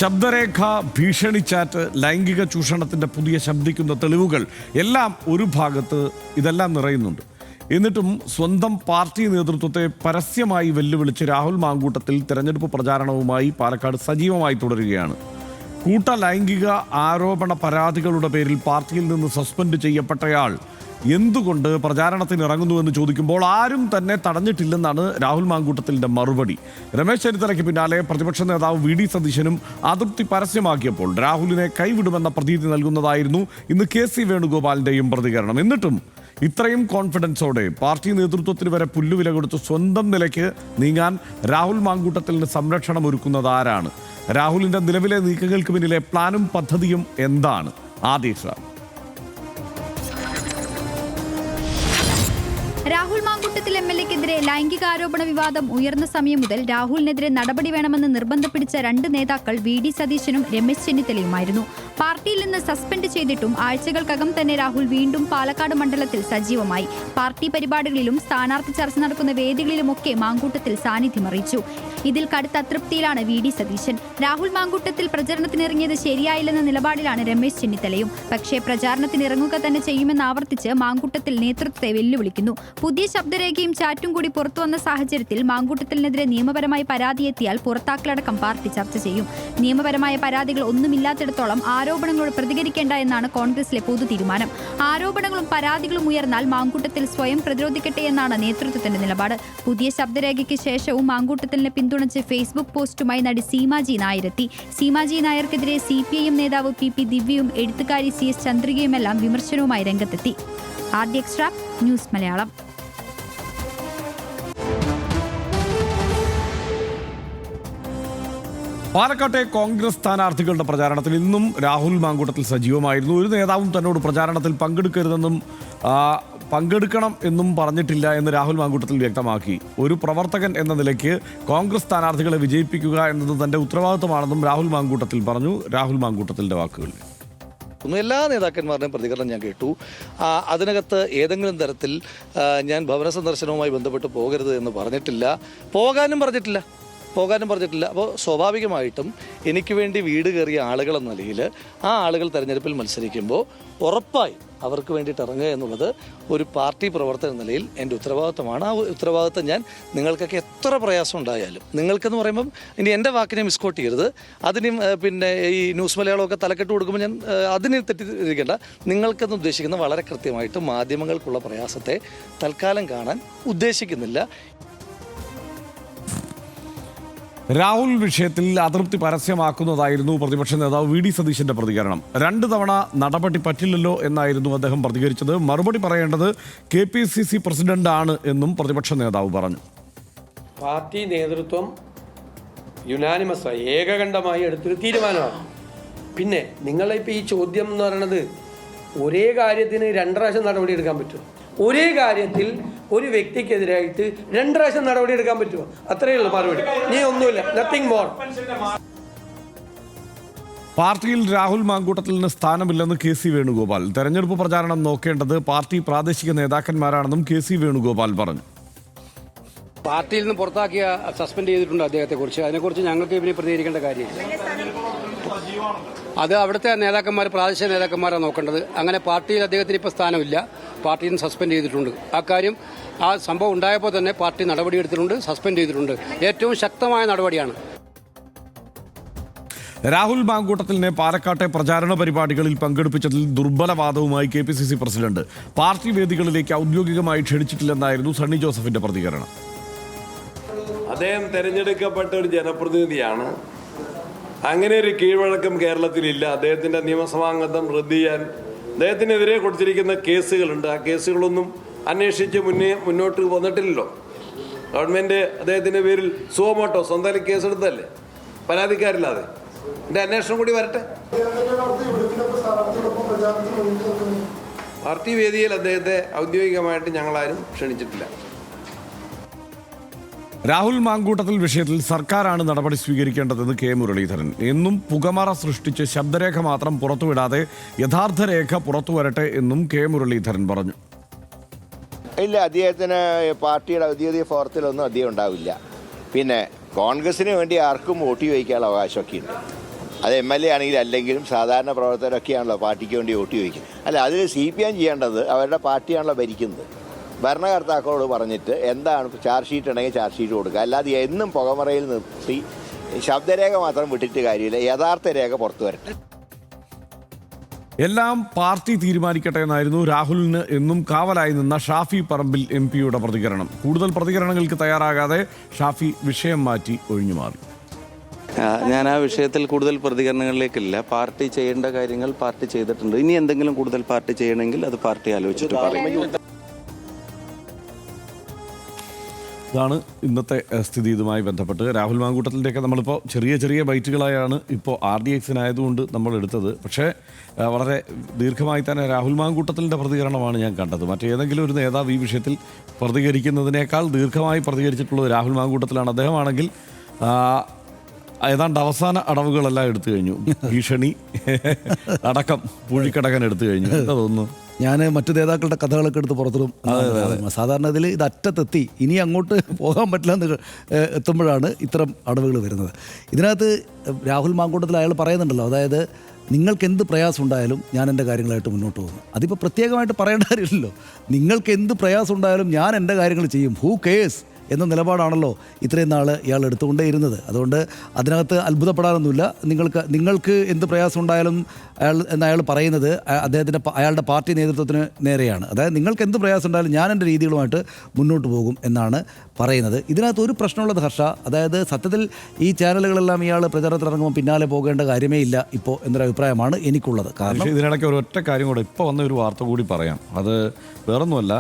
ശബ്ദരേഖ, ഭീഷണിച്ചാറ്റ്, ലൈംഗിക ചൂഷണത്തിന്റെ പുതിയ ശബ്ദിക്കുന്ന തെളിവുകൾ എല്ലാം ഒരു ഭാഗത്ത് ഇതെല്ലാം നിറയുന്നുണ്ട്. എന്നിട്ടും സ്വന്തം പാർട്ടി നേതൃത്വത്തെ പരസ്യമായി വെല്ലുവിളിച്ച് രാഹുൽ മാങ്കൂട്ടത്തിൽ തെരഞ്ഞെടുപ്പ് പ്രചാരണവുമായി പാലക്കാട് സജീവമായി തുടരുകയാണ്. കൂട്ട ലൈംഗിക ആരോപണ പരാതികളുടെ പേരിൽ പാർട്ടിയിൽ നിന്ന് സസ്പെൻഡ് ചെയ്യപ്പെട്ടയാൾ എന്തുകൊണ്ട് പ്രചാരണത്തിന് ഇറങ്ങുന്നുവെന്ന് ചോദിക്കുമ്പോൾ ആരും തന്നെ തടഞ്ഞിട്ടില്ലെന്നാണ് രാഹുൽ മാങ്കൂട്ടത്തിലിന്റെ മറുപടി. രമേശ് ചെന്നിത്തലയ്ക്ക് പിന്നാലെ പ്രതിപക്ഷ നേതാവ് വി.ഡി. സതീശനും അതൃപ്തി പരസ്യമാക്കിയപ്പോൾ രാഹുലിനെ കൈവിടുമെന്ന പ്രതീതി നൽകുന്നതായിരുന്നു ഇന്ന് കെ.സി. വേണുഗോപാലിന്റെയും പ്രതികരണം. എന്നിട്ടും ഇത്രയും കോൺഫിഡൻസോടെ പാർട്ടി നേതൃത്വത്തിന് വരെ പുല്ലുവില കൊടുത്ത് സ്വന്തം നിലയ്ക്ക് നീങ്ങാൻ രാഹുൽ മാങ്കൂട്ടത്തിന് സംരക്ഷണം ഒരുക്കുന്നത് ആരാണ്? രാഹുലിന്റെ നിലവിലെ നീക്കങ്ങൾക്ക് പിന്നിലെ പ്ലാനും പദ്ധതിയും എന്താണ്? ആദേശ രാഹുൽ മാങ്കൂട്ടത്തിൽ എം.എൽ.എക്കെതിരെ ലൈംഗികാരോപണ വിവാദം ഉയർന്ന സമയം മുതൽ രാഹുലിനെതിരെ നടപടി വേണമെന്ന് നിർബന്ധം പിടിച്ച രണ്ട് നേതാക്കൾ വി.ഡി. സതീശനും രമേശ് ചെന്നിത്തലയുമായിരുന്നു. പാർട്ടിയിൽ നിന്ന് സസ്പെൻഡ് ചെയ്തിട്ടും ആഴ്ചകൾക്കകം തന്നെ രാഹുൽ വീണ്ടും പാലക്കാട് മണ്ഡലത്തിൽ സജീവമായി. പാർട്ടി പരിപാടികളിലും സ്ഥാനാർത്ഥി ചർച്ച നടക്കുന്ന വേദികളിലുമൊക്കെ മാങ്കൂട്ടത്തിൽ സാന്നിധ്യം അറിയിച്ചു. ഇതിൽ കടുത്ത അതൃപ്തിയിലാണ് വി.ഡി. സതീശൻ. രാഹുൽ മാങ്കൂട്ടത്തിൽ പ്രചരണത്തിനിറങ്ങിയത് ശരിയായില്ലെന്ന നിലപാടിലാണ് രമേശ് ചെന്നിത്തലയും. പക്ഷേ പ്രചാരണത്തിനിറങ്ങുക തന്നെ ചെയ്യുമെന്ന് ആവർത്തിച്ച് മാങ്കൂട്ടത്തിൽ നേതൃത്വത്തെ വെല്ലുവിളിക്കുന്നു. പുതിയ ശബ്ദരേഖയും ചാറ്റും കൂടി പുറത്തുവന്ന സാഹചര്യത്തിൽ മാങ്കൂട്ടത്തിനെതിരെ നിയമപരമായി പരാതിയെത്തിയാൽ പുറത്താക്കലടക്കം പാർട്ടി ചർച്ച ചെയ്യും. നിയമപരമായ പരാതികൾ ഒന്നുമില്ലാത്തിടത്തോളം ആരോപണങ്ങളോട് പ്രതികരിക്കേണ്ട എന്നാണ് കോൺഗ്രസിലെ പൊതു തീരുമാനം. ആരോപണങ്ങളും പരാതികളും ഉയർന്നാൽ മാങ്കൂട്ടത്തിൽ സ്വയം പ്രതിരോധിക്കട്ടെ എന്നാണ് നേതൃത്വത്തിന്റെ നിലപാട്. പുതിയ ശബ്ദരേഖയ്ക്ക് ശേഷവും മാങ്കൂട്ടത്തിനെ പിന്തുണച്ച് ഫേസ്ബുക്ക് പോസ്റ്റുമായി നടി സീമാജി നായരെത്തി. സീമാജി നായർക്കെതിരെ CPIM നേതാവ് P.P. ദിവ്യയും എഴുത്തുകാരി CS ചന്ദ്രികയുമെല്ലാം വിമർശനവുമായി രംഗത്തെത്തി. ന്യൂസ് മലയാളം. പാലക്കാട്ടെ കോൺഗ്രസ് സ്ഥാനാർത്ഥികളുടെ പ്രചാരണത്തിൽ ഇന്നും രാഹുൽ മാങ്കൂട്ടത്തിൽ സജീവമായിരുന്നു. ഒരു നേതാവും തന്നോട് പ്രചാരണത്തിൽ പങ്കെടുക്കണം എന്നും പറഞ്ഞിട്ടില്ല എന്ന് രാഹുൽ മാങ്കൂട്ടത്തിൽ വ്യക്തമാക്കി. ഒരു പ്രവർത്തകൻ എന്ന നിലയ്ക്ക് കോൺഗ്രസ് സ്ഥാനാർത്ഥികളെ വിജയിപ്പിക്കുക എന്നത് തന്റെ ഉത്തരവാദിത്തമാണെന്നും രാഹുൽ മാങ്കൂട്ടത്തിൽ പറഞ്ഞു. രാഹുൽ മാങ്കൂട്ടത്തിൻ്റെ വാക്കുകൾ: എല്ലാ നേതാക്കന്മാരുടെയും പ്രതികരണം ഞാൻ കേട്ടു. അതിനകത്ത് ഏതെങ്കിലും തരത്തിൽ ഞാൻ ഭവന സന്ദർശനവുമായി ബന്ധപ്പെട്ട് പോകരുത് എന്ന് പോകാനും പറഞ്ഞിട്ടില്ല. അപ്പോൾ സ്വാഭാവികമായിട്ടും എനിക്ക് വേണ്ടി വീട് കയറിയ ആളുകളെന്ന നിലയിൽ ആ ആളുകൾ തെരഞ്ഞെടുപ്പിൽ മത്സരിക്കുമ്പോൾ ഉറപ്പായി അവർക്ക് വേണ്ടിയിട്ട് ഇറങ്ങുക എന്നുള്ളത് ഒരു പാർട്ടി പ്രവർത്തന നിലയിൽ എൻ്റെ ഉത്തരവാദിത്തമാണ്. ആ ഉത്തരവാദിത്തം ഞാൻ നിങ്ങൾക്കൊക്കെ എത്ര പ്രയാസം ഉണ്ടായാലും, നിങ്ങൾക്കെന്ന് പറയുമ്പം ഇനി എൻ്റെ വാക്കിനെ മിസ്കോട്ട് ചെയ്യരുത്, അതിനും പിന്നെ ഈ ന്യൂസ് മലയാളമൊക്കെ തലക്കെട്ട് കൊടുക്കുമ്പോൾ ഞാൻ അതിനെ തെറ്റിദ്ധരിക്കേണ്ട. നിങ്ങൾക്കെന്ന് ഉദ്ദേശിക്കുന്ന വളരെ കൃത്യമായിട്ട് മാധ്യമങ്ങൾക്കുള്ള പ്രയാസത്തെ തൽക്കാലം കാണാൻ ഉദ്ദേശിക്കുന്നില്ല. രാഹുൽ വിഷയത്തിൽ അതൃപ്തി പരസ്യമാക്കുന്നതായിരുന്നു പ്രതിപക്ഷ നേതാവ് വി.ഡി. സതീശന്റെ പ്രതികരണം. 2 തവണ നടപടി പറ്റില്ലല്ലോ എന്നായിരുന്നു അദ്ദേഹം പ്രതികരിച്ചത്. മറുപടി പറയേണ്ടത് KPCC പ്രസിഡന്റാണ് എന്നും പ്രതിപക്ഷ നേതാവ് പറഞ്ഞു. പാർട്ടി നേതൃത്വം യുനാനിമസായി ഏകകണ്ഠമായി എടുത്തൊരു തീരുമാനമാണ്. പിന്നെ നിങ്ങളിപ്പോൾ ഈ ചോദ്യം എന്ന് പറയുന്നത് ഒരേ കാര്യത്തിന് 2 പ്രാവശ്യം നടപടി എടുക്കാൻ പറ്റുമോ? ഒരേ കാര്യത്തിൽ ഒരു വ്യക്തിക്കെതിരായിട്ട് 2 പ്രാവശ്യം നടപടി എടുക്കാൻ പറ്റുമോ? അത്രയേ ഉള്ളൂ മറുപടി. നീ ഒന്നുമില്ല, നത്തിങ് മോർ. പാർട്ടിയിൽ രാഹുൽ മാങ്കൂട്ടത്തിന് സ്ഥാനമില്ലെന്ന് K.C. വേണുഗോപാൽ. തെരഞ്ഞെടുപ്പ് പ്രചാരണം നോക്കേണ്ടത് പാർട്ടി പ്രാദേശിക നേതാക്കന്മാരാണെന്നും K.C. വേണുഗോപാൽ പറഞ്ഞു. പാർട്ടിയിൽ നിന്ന് പുറത്താക്കിയ സസ്പെൻഡ് ചെയ്തിട്ടുണ്ട് അദ്ദേഹത്തെക്കുറിച്ച്. അതിനെക്കുറിച്ച് ഞങ്ങൾക്ക് ഇവരെ പ്രതികരിക്കേണ്ട കാര്യമില്ല. അത് അവിടുത്തെ നേതാക്കന്മാർ, പ്രാദേശിക നേതാക്കന്മാരാണ് നോക്കേണ്ടത്. അങ്ങനെ പാർട്ടിയിൽ അദ്ദേഹത്തിന് ഇപ്പോൾ സ്ഥാനമില്ല, പാർട്ടിയിൽ നിന്ന് സസ്പെൻഡ് ചെയ്തിട്ടുണ്ട്. അക്കാര്യം ആ സംഭവം ഉണ്ടായപ്പോൾ തന്നെ പാർട്ടി നടപടിയെടുത്തിട്ടുണ്ട്, സസ്പെൻഡ് ചെയ്തിട്ടുണ്ട്. ഏറ്റവും ശക്തമായ നടപടിയാണ്. രാഹുൽ മാങ്കൂട്ടത്തിലിനെ പാലക്കാട്ടെ പ്രചാരണ പരിപാടികളിൽ പങ്കെടുപ്പിച്ചതിൽ ദുർബലവാദവുമായി KPCC പ്രസിഡന്റ്. പാർട്ടി വേദികളിലേക്ക് ഔദ്യോഗികമായി ക്ഷണിച്ചിട്ടില്ലെന്നായിരുന്നു സണ്ണി ജോസഫിന്റെ പ്രതികരണം. അദ്ദേഹം തെരഞ്ഞെടുക്കപ്പെട്ട ഒരു ജനപ്രതിനിധിയാണ്. അങ്ങനെ ഒരു കീഴ്വഴക്കം കേരളത്തിലില്ല. അദ്ദേഹത്തിൻ്റെ നിയമസഭാംഗത്വം റദ്ദ് ചെയ്യാൻ അദ്ദേഹത്തിനെതിരെ കൊടുത്തിരിക്കുന്ന കേസുകളുണ്ട്. ആ കേസുകളൊന്നും അന്വേഷിച്ച് മുന്നോട്ട് വന്നിട്ടില്ലല്ലോ. ഗവൺമെൻറ് അദ്ദേഹത്തിൻ്റെ പേരിൽ സുവമോട്ടോ സ്വന്തം കേസെടുത്തല്ലേ, പരാതിക്കാരില്ലാതെ. എൻ്റെ അന്വേഷണം കൂടി വരട്ടെ. പാർട്ടി വേദിയിൽ അദ്ദേഹത്തെ ഔദ്യോഗികമായിട്ട് ഞങ്ങളാരും ക്ഷണിച്ചിട്ടില്ല. രാഹുൽ മാങ്കൂട്ടത്തിൽ വിഷയത്തിൽ സർക്കാരാണ് നടപടി സ്വീകരിക്കേണ്ടതെന്ന് K. മുരളീധരൻ. എന്നും പുകമറ സൃഷ്ടിച്ച് ശബ്ദരേഖ മാത്രം പുറത്തുവിടാതെ യഥാർത്ഥ രേഖ പുറത്തുവരട്ടെ എന്നും K. മുരളീധരൻ പറഞ്ഞു. ഇല്ല, അദ്ദേഹത്തിന് പാർട്ടിയുടെ ഔദ്യോഗിക ഫോറത്തിലൊന്നും അദ്ദേഹം ഉണ്ടാവില്ല. പിന്നെ കോൺഗ്രസിന് വേണ്ടി ആർക്കും വോട്ട് ചോദിക്കാനുള്ള അവകാശമൊക്കെ ഉണ്ട്. അത് MLA ആണെങ്കിലും അല്ലെങ്കിലും സാധാരണ പ്രവർത്തകരൊക്കെയാണല്ലോ പാർട്ടിക്ക് വേണ്ടി വോട്ട് ചോദിക്കും. അല്ല, അതിൽ CPM ചെയ്യേണ്ടത് അവരുടെ പാർട്ടിയാണല്ലോ ഭരിക്കുന്നത്. ഭരണകർത്താക്കളോട് പറഞ്ഞിട്ട് എന്താണ് ചാർജ് ഷീറ്റ് ഉണ്ടെങ്കിൽ ചാർജ് ഷീറ്റ് കൊടുക്കുക. അല്ലാതെ എന്നും പുകമറയിൽ നിർത്തി ശബ്ദരേഖ മാത്രം വിട്ടിട്ട് കാര്യമില്ല, യഥാർത്ഥ രേഖ പുറത്തു വരട്ടെ. എല്ലാം പാർട്ടി തീരുമാനിക്കട്ടെ എന്നായിരുന്നു രാഹുലിന് എന്നും കാവലായി നിന്ന ഷാഫി പറമ്പിൽ MP-യുടെ പ്രതികരണം. കൂടുതൽ പ്രതികരണങ്ങൾക്ക് തയ്യാറാകാതെ ഷാഫി വിഷയം മാറ്റി ഒഴിഞ്ഞുമാറി. ഞാൻ ആ വിഷയത്തിൽ കൂടുതൽ പ്രതികരണങ്ങളിലേക്കില്ല. പാർട്ടി ചെയ്യേണ്ട കാര്യങ്ങൾ പാർട്ടി ചെയ്തിട്ടുണ്ട്. ഇനി എന്തെങ്കിലും കൂടുതൽ പാർട്ടി ചെയ്യണമെങ്കിൽ അത് പാർട്ടി ആലോചിച്ചിട്ട് പറയും. ഇതാണ് ഇന്നത്തെ സ്ഥിതി. ഇതുമായി ബന്ധപ്പെട്ട് രാഹുൽ മാങ്കൂട്ടത്തിൻ്റെയൊക്കെ നമ്മളിപ്പോൾ ചെറിയ ചെറിയ ബൈറ്റുകളായാണ് ഇപ്പോൾ RDXനായതുകൊണ്ട് നമ്മൾ എടുത്തത്. പക്ഷേ വളരെ ദീർഘമായി തന്നെ രാഹുൽ മാങ്കൂട്ടത്തിൻ്റെ പ്രതികരണമാണ് ഞാൻ കണ്ടത്. മറ്റേതെങ്കിലും ഒരു നേതാവ് ഈ വിഷയത്തിൽ പ്രതികരിക്കുന്നതിനേക്കാൾ ദീർഘമായി പ്രതികരിച്ചിട്ടുള്ളത് രാഹുൽ മാങ്കൂട്ടത്തിലാണ്. അദ്ദേഹമാണെങ്കിൽ ഏതാണ്ട് അവസാന അടവുകളെല്ലാം എടുത്തു കഴിഞ്ഞു. ഭീഷണി അടക്കം പൂഴിക്കടക്കാൻ എടുത്തു കഴിഞ്ഞു. എന്താ തോന്നുന്നു? ഞാൻ മറ്റു നേതാക്കളുടെ കഥകളൊക്കെ എടുത്ത് പുറത്തിടും. സാധാരണ ഇതിൽ ഇത് അറ്റത്തെത്തി ഇനി അങ്ങോട്ട് പോകാൻ പറ്റില്ല എന്ന് എത്തുമ്പോഴാണ് ഇത്തരം അടവുകൾ വരുന്നത്. ഇതിനകത്ത് രാഹുൽ മാങ്കൂട്ടത്തിൽ അയാൾ പറയുന്നുണ്ടല്ലോ, അതായത് നിങ്ങൾക്ക് എന്ത് പ്രയാസം ഉണ്ടായാലും ഞാൻ എൻ്റെ കാര്യങ്ങളായിട്ട് മുന്നോട്ട് പോകുന്നു. അതിപ്പോൾ പ്രത്യേകമായിട്ട് പറയേണ്ട കാര്യമില്ലല്ലോ. നിങ്ങൾക്ക് എന്ത് പ്രയാസം ഉണ്ടായാലും ഞാൻ എൻ്റെ കാര്യങ്ങൾ ചെയ്യും, ഹൂ കേസ് എന്ന നിലപാടാണല്ലോ ഇത്രയും നാൾ ഇയാൾ എടുത്തുകൊണ്ടേയിരുന്നത്. അതുകൊണ്ട് അതിനകത്ത് അത്ഭുതപ്പെടാനൊന്നുമില്ല. നിങ്ങൾക്ക് എന്ത് പ്രയാസം ഉണ്ടായാലും അയാൾ പറയുന്നത് അയാളുടെ പാർട്ടി നേതൃത്വത്തിന് നേരെയാണ്. അതായത് നിങ്ങൾക്ക് എന്ത് പ്രയാസം ഉണ്ടായാലും ഞാൻ എൻ്റെ രീതികളുമായിട്ട് മുന്നോട്ട് പോകും എന്നാണ് പറയുന്നത്. ഇതിനകത്ത് ഒരു പ്രശ്നമുള്ളത് ഹർഷ, അതായത് സത്യത്തിൽ ഈ ചാനലുകളെല്ലാം ഇയാൾ പ്രചാരണത്തിലിറങ്ങുമ്പോൾ പിന്നാലെ പോകേണ്ട കാര്യമേ ഇല്ല ഇപ്പോൾ എന്നൊരു അഭിപ്രായമാണ് എനിക്കുള്ളത്. കാരണം ഇതിനിടയ്ക്ക് ഒരൊറ്റ കാര്യം കൂടെ ഇപ്പോൾ വന്ന ഒരു വാർത്ത കൂടി പറയാം. അത് വേറൊന്നുമല്ല,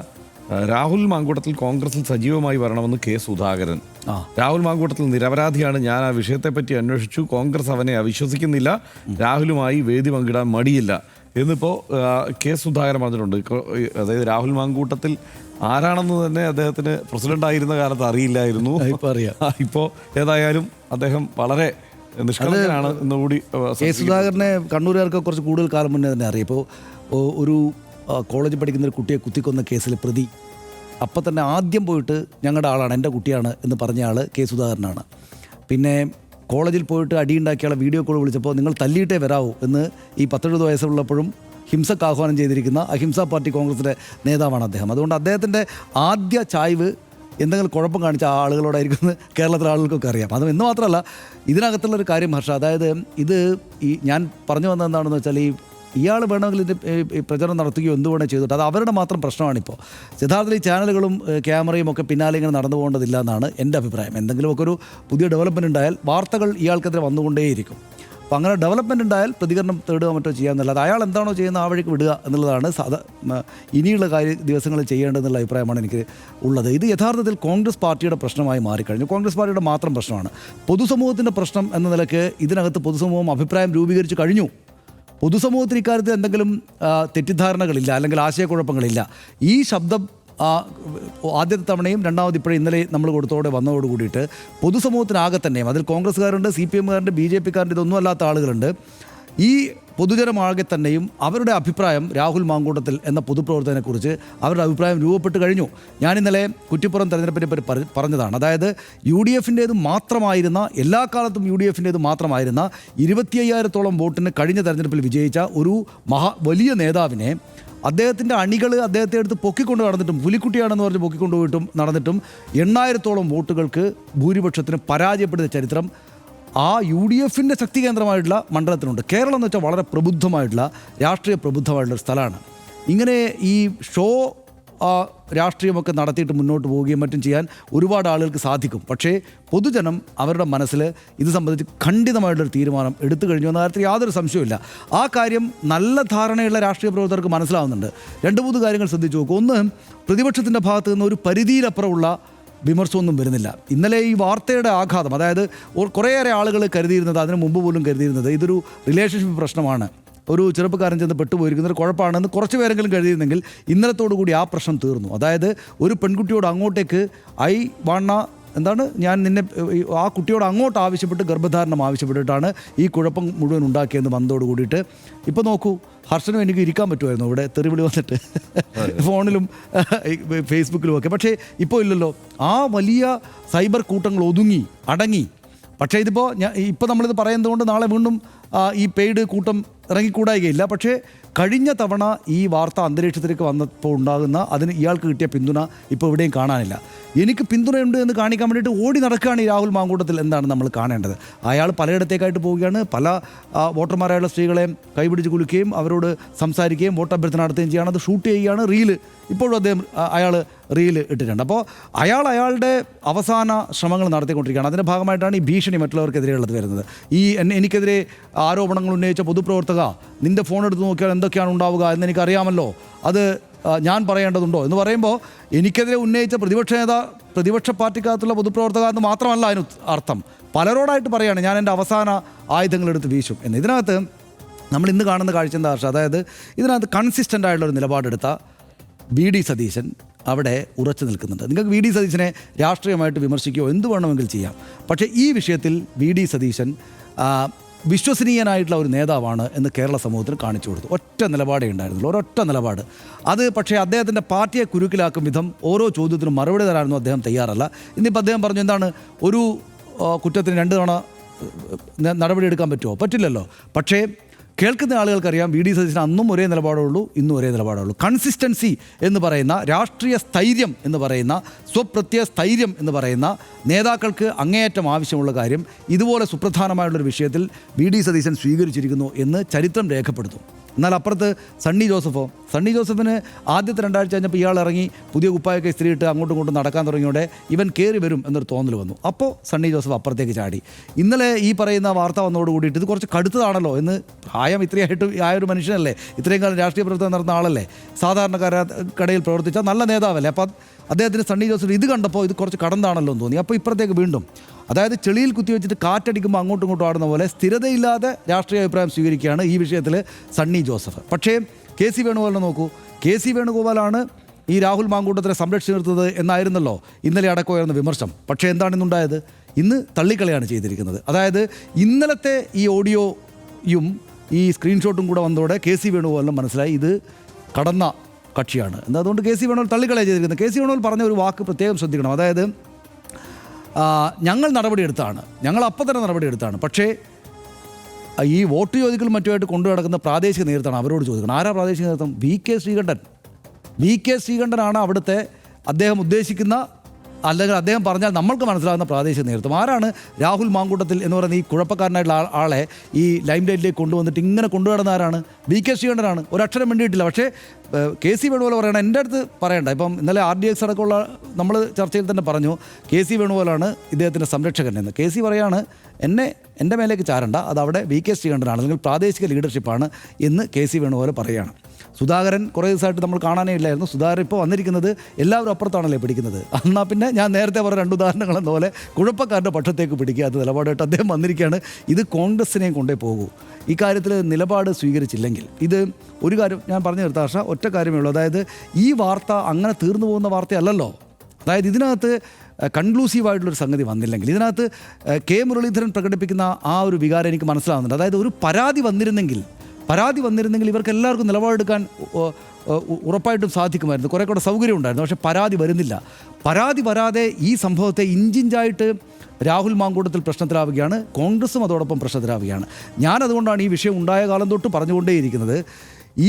രാഹുൽ മാങ്കൂട്ടത്തിൽ കോൺഗ്രസിൽ സജീവമായി വരണമെന്ന് K. സുധാകരൻ. രാഹുൽ മാങ്കൂട്ടത്തിൽ നിരപരാധിയാണ്, ഞാൻ ആ വിഷയത്തെപ്പറ്റി അന്വേഷിച്ചു, കോൺഗ്രസ് അവനെ അവിശ്വസിക്കുന്നില്ല, രാഹുലുമായി വേദി പങ്കിടാൻ മടിയില്ല എന്നിപ്പോൾ K. സുധാകരൻ പറഞ്ഞിട്ടുണ്ട്. അതായത് രാഹുൽ മാങ്കൂട്ടത്തിൽ ആരാണെന്ന് തന്നെ അദ്ദേഹത്തിന് പ്രസിഡന്റ് കാലത്ത് അറിയില്ലായിരുന്നു. ഇപ്പോൾ ഏതായാലും അദ്ദേഹം വളരെ നിഷ്കളങ്കനാണ് എന്നുകൂടി. K. സുധാകരനെ കണ്ണൂരുകാർക്ക് കുറച്ച് കൂടുതൽ കാലം മുന്നേ തന്നെ അറിയാം. ഇപ്പോൾ ഒരു കോളേജിൽ പഠിക്കുന്ന ഒരു കുട്ടിയെ കുത്തിക്കൊന്ന കേസിൽ പ്രതി അപ്പം തന്നെ ആദ്യം പോയിട്ട് ഞങ്ങളുടെ ആളാണ്, എൻ്റെ കുട്ടിയാണ് എന്ന് പറഞ്ഞ ആൾ K. സുധാകരനാണ്. പിന്നെ കോളേജിൽ പോയിട്ട് അടിയുണ്ടാക്കിയ ആളെ വീഡിയോ കോൾ വിളിച്ചപ്പോൾ നിങ്ങൾ തല്ലിയിട്ടേ വരാവൂ എന്ന് ഈ 10-20 വയസ്സുള്ളപ്പോഴും ഹിംസക്ക് ആഹ്വാനം ചെയ്തിരിക്കുന്ന അഹിംസ പാർട്ടി കോൺഗ്രസിൻ്റെ നേതാവാണ് അദ്ദേഹം. അതുകൊണ്ട് അദ്ദേഹത്തിൻ്റെ ആദ്യ ചായ്വ് എന്തെങ്കിലും കുഴപ്പം കാണിച്ച ആളുകളോടായിരിക്കും കേരളത്തിലെ ആളുകൾക്കൊക്കെ അറിയാം. അതും എന്ന് മാത്രമല്ല ഇതിനകത്തുള്ളൊരു കാര്യം ഹർഷ, അതായത് ഇത് ഞാൻ പറഞ്ഞു വന്നത് എന്താണെന്ന് വെച്ചാൽ ഇയാൾ വേണമെങ്കിൽ ഇതിൻ്റെ പ്രചരണം നടത്തുകയോ എന്തുവേണേ ചെയ്തിട്ട് അത് അവരുടെ മാത്രം പ്രശ്നമാണിപ്പോൾ. യഥാർത്ഥത്തിൽ ഈ ചാനലുകളും ക്യാമറയും ഒക്കെ പിന്നാലെ ഇങ്ങനെ നടന്നു പോകേണ്ടതില്ല എന്നാണ് എൻ്റെ അഭിപ്രായം. എന്തെങ്കിലുമൊക്കെ ഒരു പുതിയ ഡെവലപ്മെൻറ്റ് ഉണ്ടായാൽ വാർത്തകൾ ഇയാൾക്കെതിരെ വന്നുകൊണ്ടേയിരിക്കും. അപ്പോൾ അങ്ങനെ ഡെവലപ്മെൻറ്റ് ഉണ്ടായാൽ പ്രതികരണം തേടുക മറ്റോ ചെയ്യാമെന്നല്ലാതെ അയാൾ എന്താണോ ചെയ്യുന്ന ആ വഴിക്ക് വിടുക എന്നുള്ളതാണ് ഇനിയുള്ള ദിവസങ്ങളിൽ ചെയ്യേണ്ടതെന്നുള്ള അഭിപ്രായമാണ് എനിക്ക് ഉള്ളത്. ഇത് യഥാർത്ഥത്തിൽ കോൺഗ്രസ് പാർട്ടിയുടെ പ്രശ്നമായി മാറിക്കഴിഞ്ഞു. കോൺഗ്രസ് പാർട്ടിയുടെ മാത്രം പ്രശ്നമാണ്. പൊതുസമൂഹത്തിൻ്റെ പ്രശ്നം എന്ന നിലയ്ക്ക് ഇതിനകത്ത് പൊതുസമൂഹം അഭിപ്രായം രൂപീകരിച്ച് കഴിഞ്ഞു. പൊതുസമൂഹത്തിന് ഇക്കാര്യത്തിൽ എന്തെങ്കിലും തെറ്റിദ്ധാരണകളില്ല, അല്ലെങ്കിൽ ആശയക്കുഴപ്പങ്ങളില്ല. ഈ ശബ്ദം ആദ്യത്തെ തവണയും രണ്ടാമത് ഇന്നലെ നമ്മൾ കൊടുത്തോടെ വന്നതോട് കൂടിയിട്ട് പൊതുസമൂഹത്തിനാകെ തന്നെയും, അതിൽ കോൺഗ്രസ്സുകാരുണ്ട്, CPM-കാരുണ്ട്, BJP-കാരുണ്ട്, ഇതൊന്നും അല്ലാത്ത ആളുകളുണ്ട്. ഈ പൊതുജനമാകെ തന്നെയും അവരുടെ അഭിപ്രായം രാഹുൽ മാങ്കൂട്ടത്തിൽ എന്ന പൊതുപ്രവർത്തകനെക്കുറിച്ച് അവരുടെ അഭിപ്രായം രൂപപ്പെട്ട് കഴിഞ്ഞു. ഞാനിന്നലെ കുറ്റിപ്പുറം തെരഞ്ഞെടുപ്പിനെ പറ്റി പറഞ്ഞതാണ്. അതായത് UDF-ൻ്റേത് മാത്രമായിരുന്ന, എല്ലാ കാലത്തും UDF-ൻ്റേത് മാത്രമായിരുന്ന 25,000-ഓളം വോട്ടിന് കഴിഞ്ഞ തെരഞ്ഞെടുപ്പിൽ വിജയിച്ച ഒരു വലിയ നേതാവിനെ അദ്ദേഹത്തിൻ്റെ അണികൾ അദ്ദേഹത്തെ എടുത്ത് പൊക്കിക്കൊണ്ട് നടന്നിട്ടും, പുലിക്കുട്ടിയാണെന്ന് പറഞ്ഞ് പൊക്കിക്കൊണ്ടുപോയിട്ടും നടന്നിട്ടും 8,000-ഓളം വോട്ടുകൾക്ക് ഭൂരിപക്ഷത്തിന് പരാജയപ്പെടുന്ന ചരിത്രം ആ UDF-ൻ്റെ ശക്തി കേന്ദ്രമായിട്ടുള്ള മണ്ഡലത്തിനുണ്ട്. കേരളം എന്ന് വെച്ചാൽ വളരെ പ്രബുദ്ധമായിട്ടുള്ള, രാഷ്ട്രീയ പ്രബുദ്ധമായിട്ടുള്ളൊരു സ്ഥലമാണ്. ഇങ്ങനെ ഈ ഷോ രാഷ്ട്രീയമൊക്കെ നടത്തിയിട്ട് മുന്നോട്ട് പോവുകയും മറ്റും ചെയ്യാൻ ഒരുപാട് ആളുകൾക്ക് സാധിക്കും. പക്ഷേ പൊതുജനം അവരുടെ മനസ്സിൽ ഇത് സംബന്ധിച്ച് ഖണ്ഡിതമായിട്ടൊരു തീരുമാനം എടുത്തു കഴിഞ്ഞു എന്ന കാര്യത്തിൽ യാതൊരു സംശയവുമില്ല. ആ കാര്യം നല്ല ധാരണയുള്ള രാഷ്ട്രീയ പ്രവർത്തകർക്ക് മനസ്സിലാവുന്നുണ്ട്. 2-3 കാര്യങ്ങൾ ശ്രദ്ധിച്ചു നോക്കും. ഒന്ന്, പ്രതിപക്ഷത്തിൻ്റെ ഭാഗത്തു നിന്ന് ഒരു പരിധിയിലപ്പുറമുള്ള വിമർശമൊന്നും വരുന്നില്ല. ഇന്നലെ ഈ വാർത്തയുടെ ആഘാതം, അതായത് കുറേയേറെ ആളുകൾ കരുതിയിരുന്നത്, അതിന് മുമ്പ് പോലും കരുതിയിരുന്നത് ഇതൊരു റിലേഷൻഷിപ്പ് പ്രശ്നമാണ്, ഒരു ചെറുപ്പക്കാരൻ ചെന്ന് പെട്ടുപോയിരിക്കുന്നത് കുഴപ്പമാണെന്ന് കുറച്ച് പേരെങ്കിലും കരുതിയിരുന്നെങ്കിൽ ഇന്നലത്തോടു കൂടി ആ പ്രശ്നം തീർന്നു. അതായത് ഒരു പെൺകുട്ടിയോട് അങ്ങോട്ടേക്ക് ഞാൻ നിന്നെ, ആ കുട്ടിയോട് അങ്ങോട്ട് ആവശ്യപ്പെട്ട് ഗർഭധാരണം ആവശ്യപ്പെട്ടിട്ടാണ് ഈ കുഴപ്പം മുഴുവൻ ഉണ്ടാക്കിയെന്ന് വന്നതോട് കൂടിയിട്ട് ഇപ്പോൾ നോക്കൂ, ഹർഷനും എനിക്ക് ഇരിക്കാൻ പറ്റുമായിരുന്നു ഇവിടെ തെറിവിളി വന്നിട്ട് ഫോണിലും ഫേസ്ബുക്കിലും ഒക്കെ. പക്ഷേ ഇപ്പോൾ ഇല്ലല്ലോ. ആ വലിയ സൈബർ കൂട്ടങ്ങൾ അടങ്ങി പക്ഷേ ഇതിപ്പോൾ ഇപ്പോൾ നമ്മളിത് പറയുന്നത് കൊണ്ട് നാളെ വീണ്ടും ഈ പെയ്ഡ് കൂട്ടം ഇറങ്ങിക്കൂടായികയില്ല. പക്ഷേ കഴിഞ്ഞ തവണ ഈ വാർത്ത അന്തരീക്ഷത്തിലേക്ക് വന്നപ്പോൾ ഉണ്ടാകുന്ന അതിന് ഇയാൾക്ക് കിട്ടിയ പിന്തുണ ഇപ്പോൾ എവിടെയും കാണാനില്ല. എനിക്ക് പിന്തുണയുണ്ട് എന്ന് കാണിക്കാൻ വേണ്ടിയിട്ട് ഓടി നടക്കുകയാണ് ഈ രാഹുൽ മാങ്കൂട്ടത്തിൽ. എന്താണ് നമ്മൾ കാണേണ്ടത്? അയാൾ പലയിടത്തേക്കായിട്ട് പോവുകയാണ്. പല വോട്ടർമാരായുള്ള സ്ത്രീകളെ കൈപിടിച്ച് കുലുക്കുകയും അവരോട് സംസാരിക്കുകയും വോട്ടഭ്യർത്ഥന നടത്തുകയും ചെയ്യുകയാണ്. അത് ഷൂട്ട് ചെയ്യുകയാണ്. റീല് ഇപ്പോഴും അയാൾ റീല് ഇട്ടിട്ടുണ്ട്. അപ്പോൾ അയാളുടെ അവസാന ശ്രമങ്ങൾ നടത്തിക്കൊണ്ടിരിക്കുകയാണ്. അതിൻ്റെ ഭാഗമായിട്ടാണ് ഈ ഭീഷണി മറ്റുള്ളവർക്കെതിരെയുള്ളത് വരുന്നത്. എനിക്കെതിരെ ആരോപണങ്ങൾ ഉന്നയിച്ച പൊതുപ്രവർത്തക, നിൻ്റെ ഫോൺ എടുത്ത് നോക്കിയാൽ എന്തൊക്കെയാണ് ഉണ്ടാവുക എന്നെനിക്കറിയാമല്ലോ, അത് ഞാൻ പറയേണ്ടതുണ്ടോ എന്ന് പറയുമ്പോൾ എനിക്കെതിരെ ഉന്നയിച്ച പ്രതിപക്ഷ പാർട്ടിക്കകത്തുള്ള പൊതുപ്രവർത്തക എന്ന് മാത്രമല്ല അതിന് അർത്ഥം. പലരോടായിട്ട് പറയുകയാണ് ഞാൻ എൻ്റെ അവസാന ആയുധങ്ങളെടുത്ത് വീശും എന്ന്. ഇതിനകത്ത് നമ്മൾ ഇന്ന് കാണുന്ന കാഴ്ച എന്താ വെച്ചാൽ, അതായത് ഇതിനകത്ത് കൺസിസ്റ്റൻ്റ് ആയിട്ടുള്ളൊരു നിലപാടെടുത്ത VD സതീശൻ അവിടെ ഉറച്ചു നിൽക്കുന്നുണ്ട്. നിങ്ങൾക്ക് VD സതീശനെ രാഷ്ട്രീയമായിട്ട് വിമർശിക്കുകയോ എന്ത് വേണമെങ്കിൽ ചെയ്യാം. പക്ഷേ ഈ വിഷയത്തിൽ VD സതീശൻ വിശ്വസനീയനായിട്ടുള്ള ഒരു നേതാവാണ് എന്ന് കേരള സമൂഹത്തിന് കാണിച്ചു കൊടുത്തു. ഒറ്റ നിലപാടേ ഉണ്ടായിരുന്നുള്ളൂ, ഒരൊറ്റ നിലപാട്. അത് പക്ഷേ അദ്ദേഹത്തിൻ്റെ പാർട്ടിയെ കുരുക്കിലാക്കും വിധം ഓരോ ചോദ്യത്തിനും മറുപടി തരാനൊന്നും അദ്ദേഹം തയ്യാറല്ല. ഇന്നിപ്പോൾ അദ്ദേഹം പറഞ്ഞു, എന്താണ് ഒരു കുറ്റത്തിന് 2 തവണ നടപടിയെടുക്കാൻ പറ്റുമോ? പറ്റില്ലല്ലോ. പക്ഷേ കേൾക്കുന്ന ആളുകൾക്കറിയാം VD സതീശന് അന്നും ഒരേ നിലപാടുള്ളൂ, ഇന്നും ഒരേ നിലപാടുള്ളൂ. കൺസിസ്റ്റൻസി എന്ന് പറയുന്ന, രാഷ്ട്രീയ സ്ഥൈര്യം എന്ന് പറയുന്ന, സ്വപ്രത്യയ സ്ഥൈര്യം എന്ന് പറയുന്ന നേതാക്കൾക്ക് അങ്ങേയറ്റം ആവശ്യമുള്ള കാര്യം ഇതുപോലെ സുപ്രധാനമായുള്ളൊരു വിഷയത്തിൽ VD സതീശൻ സ്വീകരിച്ചിരിക്കുന്നു എന്ന് ചരിത്രം രേഖപ്പെടുത്തും. എന്നാൽ അപ്പുറത്ത് സണ്ണി ജോസഫിന് ആദ്യത്തെ 2 ആഴ്ച കഴിഞ്ഞപ്പോൾ ഇയാൾ ഇറങ്ങി പുതിയ കുപ്പായൊക്കെ ഇസ്തിരിയിട്ട് അങ്ങോട്ടും ഇങ്ങോട്ടും നടക്കാൻ തുടങ്ങിയോടെ ഇവൻ കയറി വരും എന്നൊരു തോന്നൽ വന്നു. അപ്പോൾ സണ്ണി ജോസഫ് അപ്പുറത്തേക്ക് ചാടി. ഇന്നലെ ഈ പറയുന്ന വാർത്ത വന്നതോട് കൂടിയിട്ട് ഇത് കുറച്ച് കടുത്തതാണല്ലോ എന്ന്, പ്രായം ഇത്രയായിട്ട് ആയൊരു മനുഷ്യനല്ലേ, ഇത്രയും കാലം രാഷ്ട്രീയ പ്രവർത്തനം നടന്ന ആളല്ലേ, സാധാരണക്കാരക്കടയിൽ പ്രവർത്തിച്ച നല്ല നേതാവല്ലേ. അപ്പോൾ അദ്ദേഹത്തിന് സണ്ണി ജോസഫ് ഇത് കണ്ടപ്പോൾ ഇത് കുറച്ച് കടന്നാണല്ലോ എന്ന് തോന്നി. അപ്പോൾ ഇപ്പുറത്തേക്ക് വീണ്ടും, അതായത് ചെളിയിൽ കുത്തിവെച്ചിട്ട് കാറ്റടിക്കുമ്പോൾ അങ്ങോട്ടും ഇങ്ങോട്ടും ആടുന്ന പോലെ സ്ഥിരതയില്ലാതെ രാഷ്ട്രീയ അഭിപ്രായം സ്വീകരിക്കുകയാണ് ഈ വിഷയത്തിൽ സണ്ണി ജോസഫ്. പക്ഷേ KC വേണുഗോപാലിനെ നോക്കൂ. KC വേണുഗോപാലാണ് ഈ രാഹുൽ മാങ്കൂട്ടത്തിനെ സംരക്ഷിച്ചു നിർത്തുന്നത് എന്നായിരുന്നല്ലോ ഇന്നലെ അടക്കമുയർന്ന വിമർശം. പക്ഷേ എന്താണ് ഇന്നുണ്ടായത്? ഇന്ന് തള്ളിക്കളയാണ് ചെയ്തിരിക്കുന്നത്. അതായത് ഇന്നലത്തെ ഈ ഓഡിയോയും ഈ സ്ക്രീൻഷോട്ടും കൂടെ വന്നതോടെ KC വേണുഗോപാലിനും മനസ്സിലായി ഇത് കടന്ന കക്ഷിയാണ് എന്ന്. അതുകൊണ്ട് KC വേണുഗോപാൽ തള്ളിക്കളയാണ് ചെയ്തിരിക്കുന്നത്. KC വേണുഗോപാൽ പറഞ്ഞ ഒരു വാക്ക് പ്രത്യേകം ശ്രദ്ധിക്കണം. അതായത് ഞങ്ങൾ നടപടിയെടുത്താണ്, ഞങ്ങൾ അപ്പം തന്നെ നടപടിയെടുത്താണ്. പക്ഷേ ഈ വോട്ട് ചോദിക്കലും മറ്റുമായിട്ട് കൊണ്ടു നടക്കുന്ന പ്രാദേശിക നേതൃത്വമാണ് അവരോട് ചോദിക്കണം. ആരാ പ്രാദേശിക നേതൃത്വം? VK ശ്രീകണ്ഠനാണ് അവിടുത്തെ അദ്ദേഹം ഉദ്ദേശിക്കുന്ന, അല്ലെങ്കിൽ അദ്ദേഹം പറഞ്ഞാൽ നമ്മൾക്ക് മനസ്സിലാകുന്ന പ്രാദേശിക നേതൃത്വം. ആരാണ് രാഹുൽ മാങ്കൂട്ടത്തിൽ എന്ന് പറയുന്ന ഈ കുഴപ്പക്കാരനായിട്ടുള്ള ആളെ ഈ ലൈം ലൈറ്റിലേക്ക് കൊണ്ടുവന്നിട്ട് ഇങ്ങനെ കൊണ്ടുനടന്ന ആരാണ്? VK ശ്രീകണ്ഠനാണ്. ഒരക്ഷരം വേണ്ടിയിട്ടില്ല. പക്ഷേ KC വേണുഗോപാൽ പറയണം, എൻ്റെ അടുത്ത് പറയണ്ട. ഇപ്പം ഇന്നലെ RDX അടക്കമുള്ള നമ്മൾ ചർച്ചയിൽ തന്നെ പറഞ്ഞു KC വേണുഗോപാലാണ് ഇദ്ദേഹത്തിൻ്റെ സംരക്ഷകൻ എന്ന്. KC പറയാണ് എൻ്റെ മേലേക്ക് ചാരണ്ട, അത് അവിടെ VK ശ്രീകണ്ഠനാണ്, അല്ലെങ്കിൽ പ്രാദേശിക ലീഡർഷിപ്പാണ് എന്ന് KC വേണുഗോപാൽ പറയുകയാണ്. സുധാകരൻ കുറേ ദിവസമായിട്ട് നമ്മൾ കാണാനേ ഇല്ലായിരുന്നു. സുധാകരൻ ഇപ്പോൾ വന്നിരിക്കുന്നത് എല്ലാവരും അപ്പുറത്താണല്ലേ പിടിക്കുന്നത്. എന്നാൽ പിന്നെ ഞാൻ നേരത്തെ പറഞ്ഞ 2 ഉദാഹരണങ്ങൾ എന്ന പോലെ കുഴപ്പക്കാരുടെ പക്ഷത്തേക്ക് പിടിക്കുക അത് നിലപാടായിട്ട് അദ്ദേഹം വന്നിരിക്കുകയാണ്. ഇത് കോൺഗ്രസിനെയും കൊണ്ടേ പോകൂ. ഈ കാര്യത്തിൽ നിലപാട് സ്വീകരിച്ചില്ലെങ്കിൽ ഇത് ഒരു കാര്യം ഞാൻ പറഞ്ഞു നിർത്താം. പക്ഷേ ഒറ്റ കാര്യമേ ഉള്ളൂ, അതായത് ഈ വാർത്ത അങ്ങനെ തീർന്നു പോകുന്ന വാർത്തയല്ലല്ലോ. അതായത് ഇതിനകത്ത് കൺക്ലൂസീവായിട്ടുള്ളൊരു സംഗതി വന്നില്ലെങ്കിൽ, ഇതിനകത്ത് K മുരളീധരൻ പ്രകടിപ്പിക്കുന്ന ആ ഒരു വികാരം എനിക്ക് മനസ്സിലാകുന്നുണ്ട്. അതായത് ഒരു പരാതി വന്നിരുന്നെങ്കിൽ ഇവർക്ക് എല്ലാവർക്കും നിലപാടെടുക്കാൻ ഉറപ്പായിട്ടും സാധിക്കുമായിരുന്നു, കുറേ കൂടെ സൗകര്യം ഉണ്ടായിരുന്നു. പക്ഷേ പരാതി വരുന്നില്ല. പരാതി വരാതെ ഈ സംഭവത്തെ ഇഞ്ചിഞ്ചായിട്ട് രാഹുൽ മാങ്കൂട്ടത്തിൽ പ്രശ്നത്തിലാവുകയാണ്, കോൺഗ്രസും അതോടൊപ്പം പ്രശ്നത്തിലാവുകയാണ്. ഞാനതുകൊണ്ടാണ് ഈ വിഷയം ഉണ്ടായ കാലം തൊട്ട് പറഞ്ഞുകൊണ്ടേയിരിക്കുന്നത്,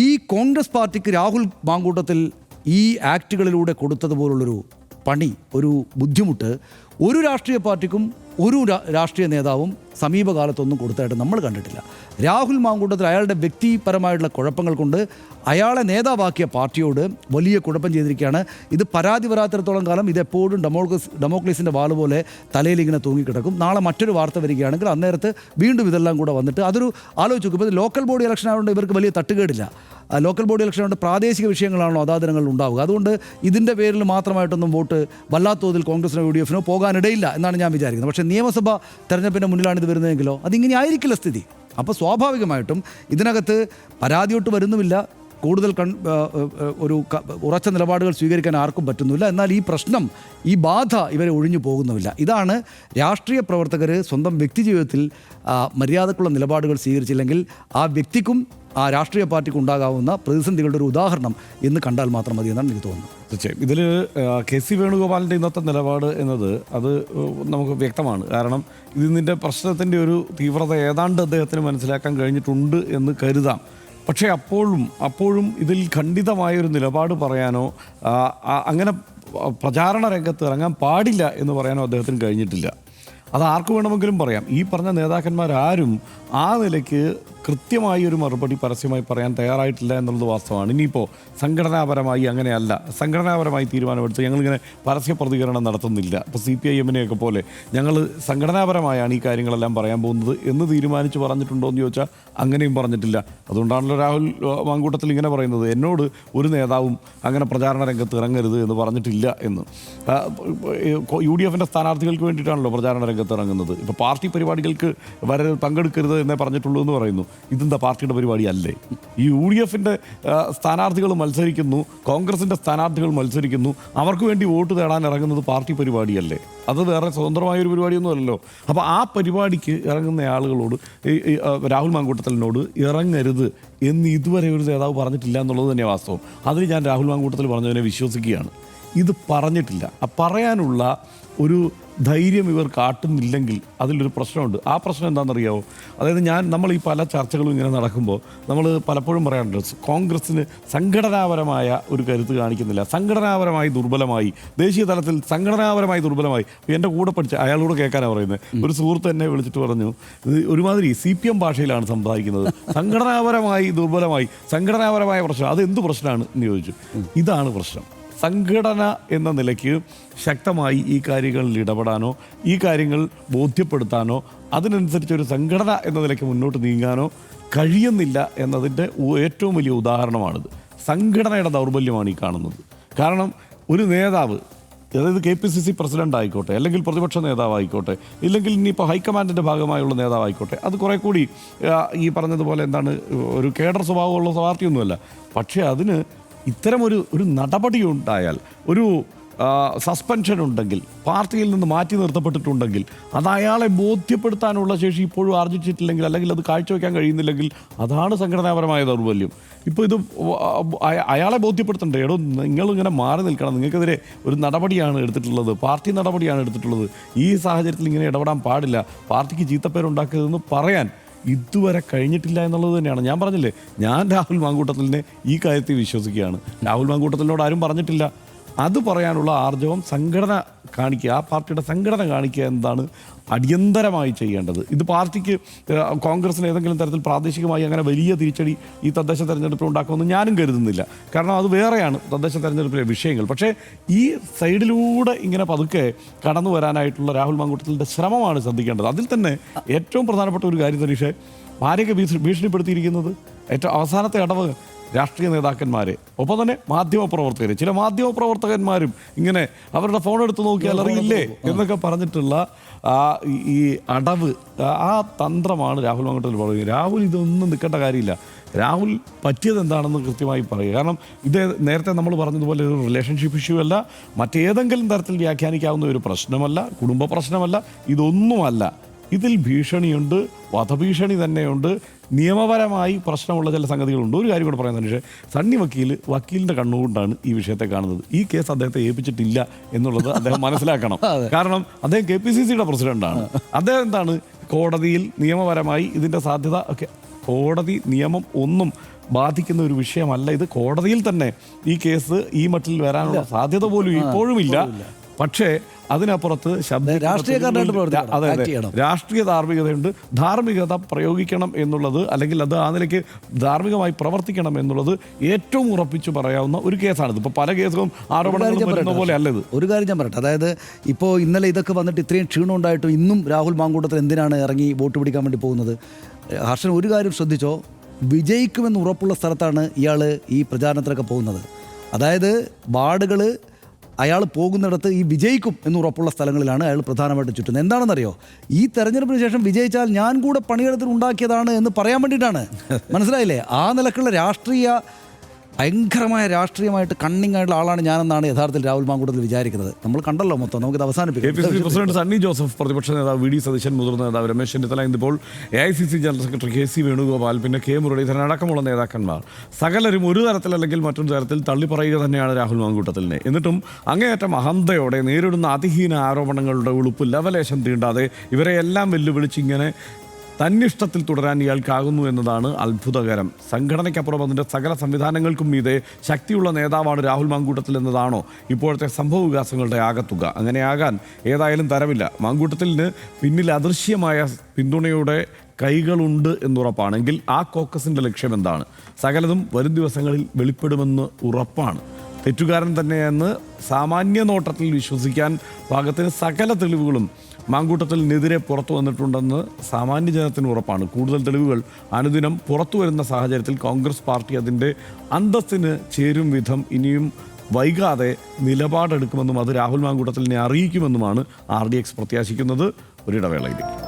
ഈ കോൺഗ്രസ് പാർട്ടിക്ക് രാഹുൽ മാങ്കൂട്ടത്തിൽ ഈ ആക്റ്റുകളിലൂടെ കൊടുത്തതുപോലുള്ളൊരു പണി, ഒരു ബുദ്ധിമുട്ട് ഒരു രാഷ്ട്രീയ പാർട്ടിക്കും ഒരു രാഷ്ട്രീയ നേതാവും സമീപകാലത്തൊന്നും കൊടുത്തായിട്ട് നമ്മൾ കണ്ടിട്ടില്ല. രാഹുൽ മാങ്കൂട്ടത്തിൽ അയാളുടെ വ്യക്തിപരമായിട്ടുള്ള കുഴപ്പങ്ങൾ കൊണ്ട് അയാളെ നേതാവാക്കിയ പാർട്ടിയോട് വലിയ കുഴപ്പം ചെയ്തിരിക്കുകയാണ്. ഇത് പരാതി വരാത്തിടത്തോളം കാലം ഇതെപ്പോഴും ഡെമോക്രസിൻ്റെ വാൾ പോലെ തലയിൽ ഇങ്ങനെ തൂങ്ങിക്കിടക്കും. നാളെ മറ്റൊരു വാർത്ത വരികയാണെങ്കിൽ അന്നേരത്ത് വീണ്ടും ഇതെല്ലാം കൂടെ വന്നിട്ട് അതൊരു ആലോചിച്ച് നോക്കും. ഇപ്പോൾ ലോക്കൽ ബോഡി ഇലക്ഷൻ ആയതുകൊണ്ട് ഇവർക്ക് വലിയ തട്ടുകേടില്ല. ലോക്കൽ ബോഡി ഇലക്ഷൻ കൊണ്ട് പ്രാദേശിക വിഷയങ്ങളാണല്ലോ അതാദിനങ്ങളിൽ ഉണ്ടാവുക. അതുകൊണ്ട് ഇതിൻ്റെ പേരിൽ മാത്രമായിട്ടൊന്നും വോട്ട് വല്ലാത്ത തോതിൽ കോൺഗ്രസിനോ UDF പോകാനിടയില്ല എന്നാണ് ഞാൻ വിചാരിക്കുന്നത്. പക്ഷേ നിയമസഭാ തെരഞ്ഞെടുപ്പിൻ്റെ മുന്നിലാണ് ഇത് വരുന്നതെങ്കിലോ അതിങ്ങനെ ആയിരിക്കില്ല സ്ഥിതി. അപ്പോൾ സ്വാഭാവികമായിട്ടും ഇതിനകത്ത് പരാതിയോട്ട് വരുന്നുമില്ല, കൂടുതൽ ഉറച്ച നിലപാടുകൾ സ്വീകരിക്കാൻ ആർക്കും പറ്റുന്നില്ല. എന്നാൽ ഈ പ്രശ്നം, ഈ ബാധ ഇവരെ ഒഴിഞ്ഞു പോകുന്നുമില്ല. ഇതാണ് രാഷ്ട്രീയ പ്രവർത്തകർ സ്വന്തം വ്യക്തിജീവിതത്തിൽ മര്യാദക്കുള്ള നിലപാടുകൾ സ്വീകരിച്ചില്ലെങ്കിൽ ആ വ്യക്തിക്കും ആ രാഷ്ട്രീയ പാർട്ടിക്ക് ഉണ്ടാകാവുന്ന പ്രതിസന്ധികളുടെ ഒരു ഉദാഹരണം എന്ന് കണ്ടാൽ മാത്രം മതി എന്നാണ് എനിക്ക് തോന്നുന്നത്. തീർച്ചയായും ഇതിൽ KC വേണുഗോപാലിൻ്റെ ഇന്നത്തെ നിലപാട് എന്നത് അത് നമുക്ക് വ്യക്തമാണ്. കാരണം ഇതിൻ്റെ പ്രശ്നത്തിൻ്റെ ഒരു തീവ്രത ഏതാണ്ട് അദ്ദേഹത്തിന് മനസ്സിലാക്കാൻ കഴിഞ്ഞിട്ടുണ്ട് എന്ന് കരുതാം. പക്ഷേ അപ്പോഴും ഇതിൽ ഖണ്ഡിതമായൊരു നിലപാട് പറയാനോ അങ്ങനെ പ്രചാരണ രംഗത്ത് ഇറങ്ങാൻ പാടില്ല എന്ന് പറയാനോ അദ്ദേഹത്തിന് കഴിഞ്ഞിട്ടില്ല. അത് ആർക്ക് വേണമെങ്കിലും പറയാം. ഈ പറഞ്ഞ നേതാക്കന്മാരാരും ആ നിലയ്ക്ക് കൃത്യമായി ഒരു മറുപടി പരസ്യമായി പറയാൻ തയ്യാറായിട്ടില്ല എന്നുള്ളത് വാസ്തവമാണ്. ഇനിയിപ്പോൾ സംഘടനാപരമായി അങ്ങനെയല്ല, സംഘടനാപരമായി തീരുമാനമെടുത്ത് ഞങ്ങളിങ്ങനെ പരസ്യ പ്രതികരണം നടത്തുന്നില്ല, ഇപ്പോൾ CPIM-നെയൊക്കെ പോലെ ഞങ്ങൾ സംഘടനാപരമായാണ് ഈ കാര്യങ്ങളെല്ലാം പറയാൻ പോകുന്നത് എന്ന് തീരുമാനിച്ച് പറഞ്ഞിട്ടുണ്ടോ എന്ന് ചോദിച്ചാൽ അങ്ങനെയും പറഞ്ഞിട്ടില്ല. അതുകൊണ്ടാണല്ലോ രാഹുൽ മാങ്കൂട്ടത്തിൽ ഇങ്ങനെ പറയുന്നത്, എന്നോട് ഒരു നേതാവും അങ്ങനെ പ്രചാരണ രംഗത്ത് ഇറങ്ങരുത് എന്ന് പറഞ്ഞിട്ടില്ല എന്ന്. UDF-ന്റെ സ്ഥാനാർത്ഥികൾക്ക് വേണ്ടിയിട്ടാണല്ലോ പ്രചാരണ രംഗത്ത് ഇറങ്ങുന്നത്. ഇപ്പോൾ പാർട്ടി പരിപാടികൾക്ക് പങ്കെടുക്കരുത് എന്നേ പറഞ്ഞിട്ടുള്ളൂ എന്ന് പറയുന്നു. ഇതെന്താ പാർട്ടിയുടെ പരിപാടിയല്ലേ? ഈ UDF-ന്റെ സ്ഥാനാർത്ഥികൾ മത്സരിക്കുന്നു, കോൺഗ്രസിൻ്റെ സ്ഥാനാർത്ഥികൾ മത്സരിക്കുന്നു, അവർക്ക് വേണ്ടി വോട്ട് തേടാൻ ഇറങ്ങുന്നത് പാർട്ടി പരിപാടിയല്ലേ? അത് വേറെ സ്വതന്ത്രമായൊരു പരിപാടിയൊന്നുമല്ലല്ലോ. അപ്പോൾ ആ പരിപാടിക്ക് ഇറങ്ങുന്ന ആളുകളോട് രാഹുൽ മാങ്കൂട്ടത്തിലിനോട് ഇറങ്ങരുത് എന്ന് ഇതുവരെ ഒരു നേതാവ് പറഞ്ഞിട്ടില്ല എന്നുള്ളത് തന്നെ വാസ്തവം. അതിൽ ഞാൻ രാഹുൽ മാങ്കൂട്ടത്തിൽ പറഞ്ഞതിനെ വിശ്വസിക്കുകയാണ്. ഇത് പറഞ്ഞിട്ടില്ല. പറയാനുള്ള ഒരു ധൈര്യം ഇവർ കാട്ടുന്നില്ലെങ്കിൽ അതിലൊരു പ്രശ്നമുണ്ട്. ആ പ്രശ്നം എന്താണെന്നറിയാമോ? അതായത് നമ്മൾ ഈ പല ചർച്ചകളും ഇങ്ങനെ നടക്കുമ്പോൾ നമ്മൾ പലപ്പോഴും പറയാറുണ്ട്, കോൺഗ്രസ്സിന് സംഘടനാപരമായ ഒരു കരുത്ത് കാണിക്കുന്നില്ല, സംഘടനാപരമായി ദുർബലമായി, ദേശീയ തലത്തിൽ സംഘടനാപരമായി ദുർബലമായി. എൻ്റെ കൂടെ പഠിച്ച അയാളോട് കേൾക്കാനാണ് പറയുന്നത്, ഒരു സുഹൃത്ത് എന്നെ വിളിച്ചിട്ട് പറഞ്ഞു, ഇത് ഒരുമാതിരി CPM ഭാഷയിലാണ് സംസാരിക്കുന്നത്, സംഘടനാപരമായി ദുർബലമായി, സംഘടനാപരമായ പ്രശ്നം, അതെന്ത് പ്രശ്നമാണ് എന്ന് ചോദിച്ചു. ഇതാണ് പ്രശ്നം. സംഘടന എന്ന നിലയ്ക്ക് ശക്തമായി ഈ കാര്യങ്ങളിൽ ഇടപെടാനോ ഈ കാര്യങ്ങൾ ബോധ്യപ്പെടുത്താനോ അതിനനുസരിച്ചൊരു സംഘടന എന്ന നിലയ്ക്ക് മുന്നോട്ട് നീങ്ങാനോ കഴിയുന്നില്ല എന്നതിൻ്റെ ഏറ്റവും വലിയ ഉദാഹരണമാണിത്. സംഘടനയുടെ ദൗർബല്യമാണ് ഈ കാണുന്നത്. കാരണം ഒരു നേതാവ്, അതായത് KPCC പ്രസിഡന്റ് ആയിക്കോട്ടെ, അല്ലെങ്കിൽ പ്രതിപക്ഷ നേതാവായിക്കോട്ടെ, ഇല്ലെങ്കിൽ ഇനിയിപ്പോൾ ഹൈക്കമാൻഡിൻ്റെ ഭാഗമായുള്ള നേതാവായിക്കോട്ടെ, അത് കുറേ കൂടി ഈ പറഞ്ഞതുപോലെ എന്താണ് ഒരു കേഡർ സ്വഭാവമുള്ള പാർട്ടിയൊന്നുമല്ല. പക്ഷേ അതിന് ഇത്തരമൊരു നടപടി ഉണ്ടായാൽ, ഒരു സസ്പെൻഷൻ ഉണ്ടെങ്കിൽ, പാർട്ടിയിൽ നിന്ന് മാറ്റി നിർത്തപ്പെട്ടിട്ടുണ്ടെങ്കിൽ, അത് അയാളെ ബോധ്യപ്പെടുത്താനുള്ള ശേഷി ഇപ്പോഴും ആർജിച്ചിട്ടില്ലെങ്കിൽ, അല്ലെങ്കിൽ അത് കാഴ്ചവെക്കാൻ കഴിയുന്നില്ലെങ്കിൽ, അതാണ് സംഘടനാപരമായ ദൗർബല്യം. ഇപ്പോൾ ഇത് അയാളെ ബോധ്യപ്പെടുത്തണ്ടേ, എടോ നിങ്ങളിങ്ങനെ മാറി നിൽക്കണം, നിങ്ങൾക്കെതിരെ ഒരു നടപടിയാണ് എടുത്തിട്ടുള്ളത്, പാർട്ടി നടപടിയാണ് എടുത്തിട്ടുള്ളത്, ഈ സാഹചര്യത്തിൽ ഇങ്ങനെ ഇടപെടാൻ പാടില്ല, പാർട്ടിക്ക് ചീത്തപ്പേരുണ്ടാക്കരുതെന്ന് പറയാൻ ഇതുവരെ കഴിഞ്ഞിട്ടില്ല എന്നുള്ളത് തന്നെയാണ്. ഞാൻ പറഞ്ഞില്ലേ, ഞാൻ രാഹുൽ മാങ്കൂട്ടത്തിലിനെ ഈ കാര്യത്തിൽ വിശ്വസിക്കുകയാണ്. രാഹുൽ മാങ്കൂട്ടത്തിലിനോട് ആരും പറഞ്ഞിട്ടില്ല. അത് പറയാനുള്ള ആർജവം സംഘടന കാണിക്കുക, ആ പാർട്ടിയുടെ സംഘടന കാണിക്കുക എന്നതാണ് അടിയന്തരമായി ചെയ്യേണ്ടത്. ഇത് പാർട്ടിക്ക്, കോൺഗ്രസിന് ഏതെങ്കിലും തരത്തിൽ പ്രാദേശികമായി അങ്ങനെ വലിയ തിരിച്ചടി ഈ തദ്ദേശ തെരഞ്ഞെടുപ്പിൽ ഉണ്ടാക്കുമെന്ന് ഞാനും കരുതുന്നില്ല. കാരണം അത് വേറെയാണ് തദ്ദേശ തെരഞ്ഞെടുപ്പിലെ വിഷയങ്ങൾ. പക്ഷേ ഈ സൈഡിലൂടെ ഇങ്ങനെ പതുക്കെ കടന്നു വരാനായിട്ടുള്ള രാഹുൽ മാങ്കൂട്ടത്തിൻ്റെ ശ്രമമാണ് ശ്രദ്ധിക്കേണ്ടത്. അതിൽ തന്നെ ഏറ്റവും പ്രധാനപ്പെട്ട ഒരു കാര്യം തരീഷേ, ആരെയൊക്കെ ഭീഷണിപ്പെടുത്തിയിരിക്കുന്നത്, ഏറ്റവും അവസാനത്തെ അടവ് രാഷ്ട്രീയ നേതാക്കന്മാരെ, ഒപ്പം തന്നെ മാധ്യമപ്രവർത്തകരെ, ചില മാധ്യമപ്രവർത്തകന്മാരും ഇങ്ങനെ അവരുടെ ഫോൺ എടുത്ത് നോക്കിയാൽ അറിയില്ലേ എന്നൊക്കെ പറഞ്ഞിട്ടുള്ള ഈ അടവ്, ആ തന്ത്രമാണ് രാഹുൽ മാങ്കൂട്ടത്തിൽ പറയുന്നത്. രാഹുൽ ഇതൊന്നും നിൽക്കേണ്ട കാര്യമില്ല. രാഹുൽ പറ്റിയത് എന്താണെന്ന് കൃത്യമായി പറയുക. കാരണം ഇത് നേരത്തെ നമ്മൾ പറഞ്ഞതുപോലെ ഒരു റിലേഷൻഷിപ്പ് ഇഷ്യൂ അല്ല, മറ്റേതെങ്കിലും തരത്തിൽ വ്യാഖ്യാനിക്കാവുന്ന ഒരു പ്രശ്നമല്ല, കുടുംബ പ്രശ്നമല്ല, ഇതൊന്നുമല്ല. ഇതിൽ ഭീഷണിയുണ്ട്, വധഭീഷണി തന്നെയുണ്ട്, നിയമപരമായി പ്രശ്നമുള്ള ചില സംഗതികളുണ്ട്. ഒരു കാര്യം കൂടെ പറയുന്നത്, പക്ഷേ സണ്ണി വക്കീലിൻ്റെ കണ്ണുകൊണ്ടാണ് ഈ വിഷയത്തെ കാണുന്നത്. ഈ കേസ് അദ്ദേഹത്തെ ഏൽപ്പിച്ചിട്ടില്ല എന്നുള്ളത് അദ്ദേഹം മനസ്സിലാക്കണം. കാരണം അദ്ദേഹം KPCCയുടെ പ്രസിഡന്റാണ്. അദ്ദേഹം എന്താണ്, കോടതിയിൽ നിയമപരമായി ഇതിൻ്റെ സാധ്യത ഒക്കെ, കോടതി നിയമം ഒന്നും ബാധിക്കുന്ന ഒരു വിഷയമല്ല ഇത്. കോടതിയിൽ തന്നെ ഈ കേസ് ഈ മട്ടിൽ വരാനുള്ള സാധ്യത പോലും ഇപ്പോഴുമില്ല. പക്ഷേ അതിനപ്പുറത്ത് രാഷ്ട്രീയ ധാർമ്മികതയുണ്ട്. ധാർമ്മികത പ്രയോഗിക്കണം എന്നുള്ളത്, അല്ലെങ്കിൽ അത് ആ നിലയ്ക്ക് ധാർമ്മികമായി പ്രവർത്തിക്കണം എന്നുള്ളത് ഏറ്റവും ഉറപ്പിച്ച് പറയാവുന്ന ഒരു കേസാണിത്. ഇപ്പോൾ പല കേസുകളും ആരോപണങ്ങളും വരുന്ന പോലെ അല്ലത്. ഒരു കാര്യം ഞാൻ പറയട്ടെ, അതായത് ഇപ്പോൾ ഇന്നലെ ഇതൊക്കെ വന്നിട്ട് ഇത്രയും ക്ഷീണം ഉണ്ടായിട്ടും ഇന്നും രാഹുൽ മാങ്കൂട്ടത്തിൽ എന്തിനാണ് ഇറങ്ങി വോട്ട് പിടിക്കാൻ വേണ്ടി പോകുന്നത്? ഹർഷൻ, ഒരു കാര്യം ശ്രദ്ധിച്ചോ, വിജയിക്കുമെന്ന് ഉറപ്പുള്ള സ്ഥലത്താണ് ഇയാൾ ഈ പ്രചാരണത്തിലൊക്കെ പോകുന്നത്. അതായത് വാർഡുകൾ അയാൾ പോകുന്നിടത്ത് ഈ വിജയിക്കും എന്നുറപ്പുള്ള സ്ഥലങ്ങളിലാണ് അയാൾ പ്രധാനമായിട്ട് ചുറ്റുന്നത്. എന്താണെന്നറിയോ, ഈ തെരഞ്ഞെടുപ്പിന് ശേഷം വിജയിച്ചാൽ ഞാൻ കൂടെ പണിയെടുത്ത് ഉണ്ടാക്കിയതാണ് എന്ന് പറയാൻ വേണ്ടിയിട്ടാണ്. മനസ്സിലായില്ലേ? ആ നിലക്കുള്ള രാഷ്ട്രീയ ഭയങ്കരമായ രാഷ്ട്രീയമായിട്ട് കണ്ണിങ് ആയിട്ടുള്ള ആളാണ് ഞാനെന്നാണ് യഥാർത്ഥത്തിൽ രാഹുൽ മാങ്കൂട്ടത്തിൽ വിചാരിക്കുന്നത്. നമ്മൾ കണ്ടല്ലോ മൊത്തം, നമുക്കിത് അവസാനിപ്പിക്കാം. KPCC പ്രസിഡന്റ് സണ്ണി ജോസഫ്, പ്രതിപക്ഷ നേതാവ് VD സതീശൻ, മുതിർന്ന നേതാവ് രമേശ് ചെന്നിത്തല, ഇന്നിപ്പോൾ AICC general secretary KC Venugopal, പിന്നെ K മുരളീധരൻ അടക്കമുള്ള നേതാക്കന്മാർ സകലരും ഒരു തരത്തിൽ അല്ലെങ്കിൽ മറ്റൊരു തരത്തിൽ തള്ളിപ്പറയുക തന്നെയാണ് രാഹുൽ മാങ്കൂട്ടത്തിലിനെ. എന്നിട്ടും അങ്ങേയറ്റം അഹന്തയോടെ നേരിടുന്ന അതിഹീന ആരോപണങ്ങളുടെ ഉളുപ്പ് ലവലേശം തീണ്ടാതെ ഇവരെയെല്ലാം വെല്ലുവിളിച്ചിങ്ങനെ തന്നിഷ്ടത്തിൽ തുടരാൻ ഇയാൾക്കാകുന്നു എന്നതാണ് അത്ഭുതകരം. സംഘടനയ്ക്കപ്പുറം അതിൻ്റെ സകല സംവിധാനങ്ങൾക്കും മീതെ ശക്തിയുള്ള നേതാവാണ് രാഹുൽ മാങ്കൂട്ടത്തിൽ എന്നതാണോ ഇപ്പോഴത്തെ സംഭവ വികാസങ്ങളുടെ ആകത്തുക? അങ്ങനെയാകാൻ ഏതായാലും തരമില്ല. മാങ്കൂട്ടത്തിന് പിന്നിൽ അദൃശ്യമായ പിന്തുണയുടെ കൈകളുണ്ട് എന്നുറപ്പാണെങ്കിൽ ആ കോക്കസിൻ്റെ ലക്ഷ്യം എന്താണ്? സകലതും വരും ദിവസങ്ങളിൽ വെളിപ്പെടുമെന്ന് ഉറപ്പാണ്. തെറ്റുകാരൻ തന്നെയെന്ന് സാമാന്യ നോട്ടത്തിൽ വിശ്വസിക്കാൻ പാകത്തിന് സകല തെളിവുകളും മാങ്കൂട്ടത്തിനെതിരെ പുറത്തു വന്നിട്ടുണ്ടെന്ന് സാമാന്യ ജനത്തിന് ഉറപ്പാണ്. കൂടുതൽ തെളിവുകൾ അനുദിനം പുറത്തു വരുന്ന സാഹചര്യത്തിൽ കോൺഗ്രസ് പാർട്ടി അതിൻ്റെ അന്തസ്സിന് ചേരും വിധം ഇനിയും വൈകാതെ നിലപാടെടുക്കുമെന്നും അത് രാഹുൽ മാങ്കൂട്ടത്തിനെ അറിയിക്കുമെന്നുമാണ് RDX പ്രത്യാശിക്കുന്നത്. ഒരിടവേളയിലേക്ക്